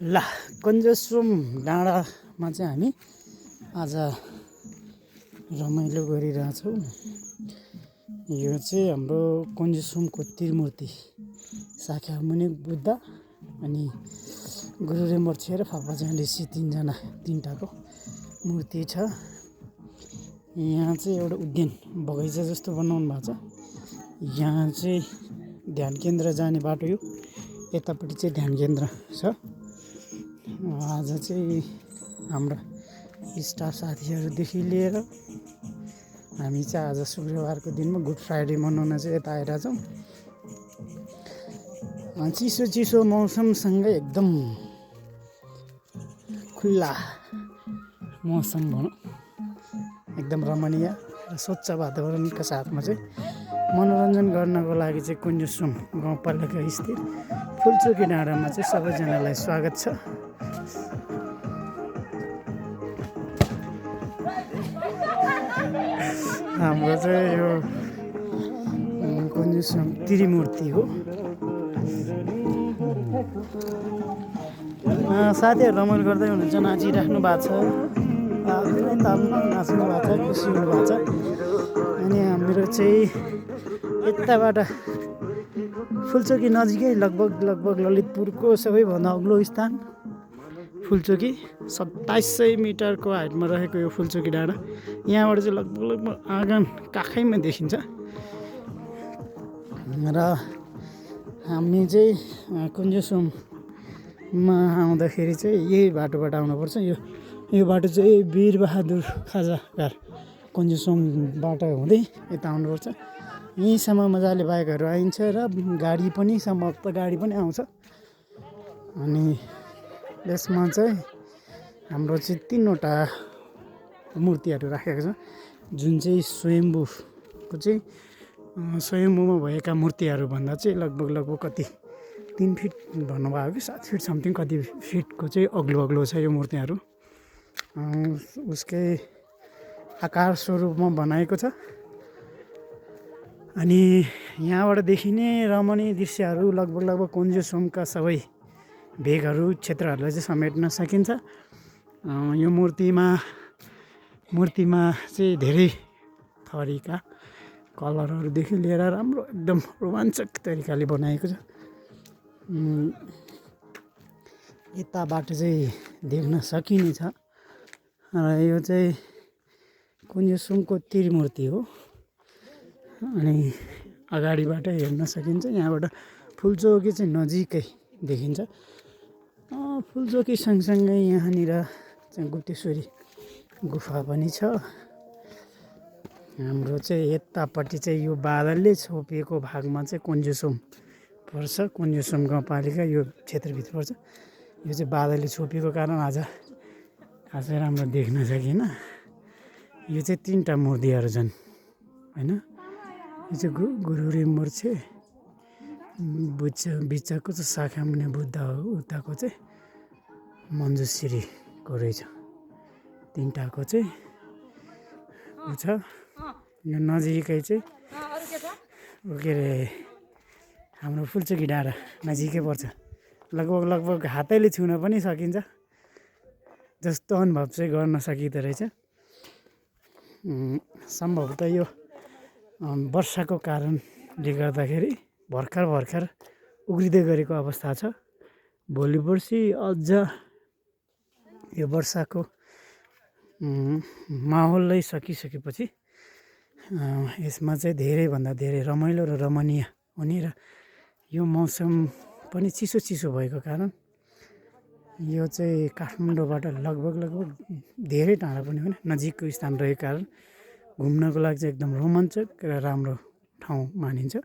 ल कन्जेस्रुम डाँडामा चाहिँ हामी आज रमाइलो गरिरहेछौँ। यो चाहिँ हाम्रो कन्जेस्रुमको त्रिमूर्ति शाक्यमुनि बुद्ध अनि गुरु रेम्बोछे र फापाझाङ ऋषि तिनटाको मूर्ति छ। यहाँ चाहिँ एउटा उद्यान बगैँचा जस्तो बनाउनु भएको छ। यहाँ चाहिँ ध्यान केन्द्र जाने बाटो यो, यतापट्टि चाहिँ ध्यान केन्द्र छ। आज चाहिँ हाम्रा स्टाफ साथीहरूदेखि लिएर हामी चाहिँ आज शुक्रबारको दिनमा गुड फ्राइडे मनाउन चाहिँ यता आइरहेछौँ। चिसो चिसो मौसमसँगै एकदम खुल्ला मौसम भनौँ, एकदम रमणीय र स्वच्छ वातावरणका साथमा चाहिँ मनोरञ्जन गर्नको लागि चाहिँ कन्जेस्रुम गाउँपालिका स्थित फुलचोकी डाँडामा चाहिँ सबैजनालाई स्वागत छ। हाम्रो चाहिँ यो कन्जेस्रुम त्रिमूर्ति हो। साथीहरू रमाइलो गर्दै हुनुहुन्छ, नाचिराख्नु भएको छ, तालमा नाच्नु भएको छ, खुसी हुनु भएको छ। अनि हाम्रो चाहिँ यताबाट फुलचोकी नजिकै लगभग ललितपुरको सबैभन्दा अग्लो स्थान फुलचोकी 2700 मिटरको हाइटमा रहेको यो फुलचोकी डाँडा यहाँबाट चाहिँ लगभग आँगन काखैमा देखिन्छ। र हामी चाहिँ कन्जेस्रुममा आउँदाखेरि चाहिँ यही बाटोबाट आउनुपर्छ। यो बाटो चाहिँ वीरबहादुर खाजाघर कन्जेस्रुमबाट हुँदै यता आउनुपर्छ। यहीँसम्म मजाले बाइकहरू आइन्छ र गाडी पनि आउँछ। अनि यसमा चाहिँ हाम्रो चाहिँ 3वटा मूर्तिहरू राखेको छ, जुन चाहिँ स्वयम्भूको चाहिँ स्वयम्भूमा भएका मूर्तिहरू भन्दा चाहिँ लगभग कति 3 फिट भन्नुभयो कि 7 फिट समथिङ कति फिटको चाहिँ अग्लो छ यो मूर्तिहरू। उसकै आकार स्वरूपमा बनाएको छ। अनि यहाँबाट देखिने रमणीय दृश्यहरू लगभग कन्जेस्रुमका सबै भेगहरू क्षेत्रहरूलाई चाहिँ समेट्न सकिन्छ। यो मूर्तिमा चाहिँ धेरै थरीका कलरहरूदेखि लिएर राम्रो एकदम रोमाञ्चक तरिकाले बनाएको छ। यताबाट चाहिँ देख्न सकिनेछ। र यो चाहिँ कन्जेस्रुमको त्रिमूर्ति हो। अनि अगाडिबाट हेर्न सकिन्छ, यहाँबाट फुलचोकी चाहिँ नजिकै देखिन्छ। फुलचोकी सँगसँगै यहाँनिर चाहिँ गुप्तेश्वरी गुफा पनि छ। हाम्रो चाहिँ यतापट्टि चाहिँ यो बादलले छोपिएको भागमा चाहिँ कन्जेस्रुम पर्छ। कन्जेस्रुम गाउँपालिका यो क्षेत्रभित्र पर्छ। यो चाहिँ बादलले छोपिएको कारण आज खासै राम्रो देख्न सकिएन। यो चाहिँ 3टा मूर्तिहरू छन् होइन। यो चाहिँ गुरु रेम्बोछे बिचको चाहिँ शाक्यमुनि बुद्ध हो, उताको चाहिँ मञ्जुश्रीको रहेछ। 3टाको चाहिँ ऊ छ। यो नजिकै चाहिँ के अरे हाम्रो फुलचोकी डाँडा नजिकै पर्छ। लगभग हातैले छुन पनि सकिन्छ जस्तो अनुभव चाहिँ गर्न सकिँदो रहेछ। सम्भवतः यो वर्षाको कारणले गर्दाखेरि भर्खर उग्रिँदै गरेको अवस्था छ। भोलि पर्सि अझ यो वर्षाको माहौलै सकिसकेपछि यसमा चाहिँ धेरैभन्दा धेरै रमाइलो र रमणीय हुने। र यो मौसम पनि चिसो भएको कारण यो चाहिँ काठमाडौँबाट लगभग धेरै टाढा पनि होइन, नजिकको स्थान रहेको कारण घुम्नको लागि चाहिँ एकदम रोमाञ्चक र राम्रो ठाउँ मानिन्छ।